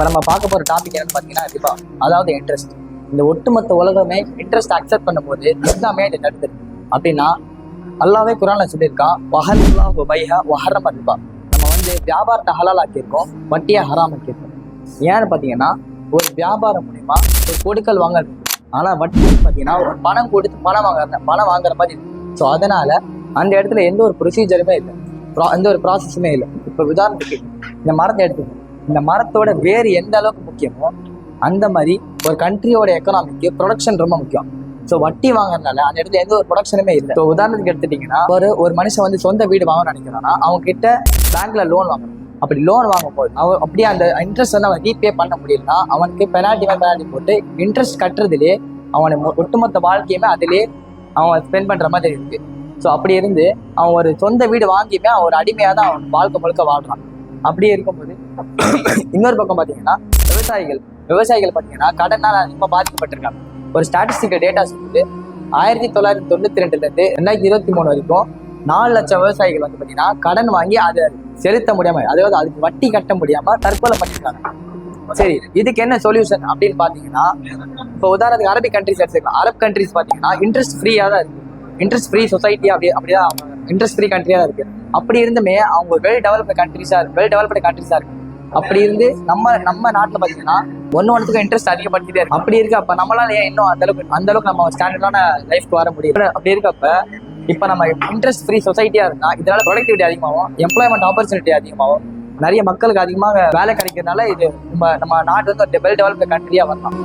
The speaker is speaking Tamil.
இப்போ நம்ம பார்க்க போகிற டாபிக் என்னன்னு பார்த்தீங்கன்னா ரிபா, அதாவது இன்ட்ரெஸ்ட். இந்த ஒட்டுமொத்த உலகமே இன்ட்ரெஸ்ட் அக்செப்ட் பண்ணும்போது இஸ்லாமே இதை தடுத்துருக்கு. அப்படின்னா அல்லாவே குரான்ல சொல்லியிருக்கான், வஹல்லாஹு பைஹ வஹர்ரம ரிபா. நம்ம வியாபாரத்தை ஹலால் ஆக்கியிருக்கோம், வட்டியை ஹராம் ஆக்கியிருக்கோம். ஏன்னு பார்த்தீங்கன்னா ஒரு வியாபாரம் மூலிமா ஒரு கொடுக்கல் வாங்கல் இருக்கு. ஆனால் வட்டி பார்த்தீங்கன்னா ஒரு பணம் கொடுத்து பணம் வாங்குற மாதிரி இருக்கு. ஸோ அதனால அந்த இடத்துல எந்த ஒரு ப்ரொசீஜருமே இல்லை, எந்த ஒரு ப்ராசஸுமே இல்லை. இப்போ உதாரணத்துக்கு இந்த மரத்தை எடுத்துக்கணும். இந்த மரத்தோட வேறு எந்த அளவுக்கு முக்கியமோ அந்த மாதிரி ஒரு கண்ட்ரியோட எக்கனாமிக்கு ப்ரொடக்ஷன் ரொம்ப முக்கியம். ஸோ வட்டி வாங்குறதுனால அந்த இடத்துல எந்த ஒரு ப்ரொடக்ஷனுமே இல்லை. ஸோ உதாரணத்துக்கு எடுத்துட்டீங்கன்னா ஒரு மனுஷன் சொந்த வீடு வாங்கணும்னு நினைக்கிறான்னா அவங்க கிட்ட பேங்க்ல லோன் வாங்கணும். அப்படி லோன் வாங்கும் போது அவன் அப்படியே அந்த இன்ட்ரெஸ்ட் அவன் ரீபே பண்ண முடியலன்னா அவனுக்கு பெனால்ட்டி போட்டு இன்ட்ரெஸ்ட் கட்டுறதுலேயே அவனை ஒட்டுமொத்த வாழ்க்கையுமே அதிலே அவன் ஸ்பெண்ட் பண்ற மாதிரி இருக்கு. ஸோ அப்படி இருந்து அவன் ஒரு சொந்த வீடு வாங்கியுமே அவன் ஒரு அடிமையாக தான் அவன் வாழ்க்கை முழுக்க வாழ்றான். அப்படியே இருக்கும்போது இன்னொரு பக்கம் பார்த்தீங்கன்னா விவசாயிகள் பார்த்தீங்கன்னா கடனால் அதிகமாக பாதிக்கப்பட்டிருக்காங்க. ஒரு ஸ்டாட்டிஸ்டிக்கல் டேட்டா சொல்லுது, 1992 2023 வரைக்கும் 4 லட்சம் விவசாயிகள் பார்த்தீங்கன்னா கடன் வாங்கி அதை செலுத்த முடியாம, அதாவது அதுக்கு வட்டி கட்ட முடியாம தற்கொலை பண்ணிருக்காங்க. சரி, இதுக்கு என்ன சொல்யூஷன் அப்படின்னு பாத்தீங்கன்னா, இப்போ உதாரணத்துக்கு அரபிக் கண்ட்ரிஸ் எடுத்துக்கலாம். அரப் கண்ட்ரிஸ் பாத்தீங்கன்னா இன்ட்ரெஸ்ட் ஃப்ரீயா தான் இருக்கு. இன்ட்ரெஸ்ட் ஃப்ரீ சொசைட்டி அப்படிதான் இன்ட்ரெஸ்ட் ஃப்ரீ கண்ட்ரியா தான் இருக்கு. அப்படி இருந்துமே அவங்க வெல் டெவலப்டு கண்ட்ரிஸா இருக்கு. அப்படி இருந்து நம்ம நாட்டுல பாத்தீங்கன்னா ஒன்னுக்கு இன்ட்ரெஸ்ட் அதிகப்படுத்திட்டே இருக்கு. அப்படி இருக்கு. அப்ப நம்மளால ஏன் இன்னும் அந்த அளவுக்கு நம்ம ஸ்டாண்டர்டான லைஃப்க்கு வர முடியும்? அப்படி இருக்கப்ப இப்ப நம்ம இன்ட்ரெஸ்ட் ஃப்ரீ சொசைட்டியா இருந்தா இதனால ப்ரொடக்டிவிட்டி அதிகமாகும், எம்ப்ளாய்மெண்ட் ஆப்பர்ச்சுனிட்டி அதிகமாகும், நிறைய மக்களுக்கு அதிகமாக வேலை கிடைக்கிறதுனால இது நம்ம நாட்டு ஒரு வெல் டெவலப்டு கண்ட்ரியா வரலாம்.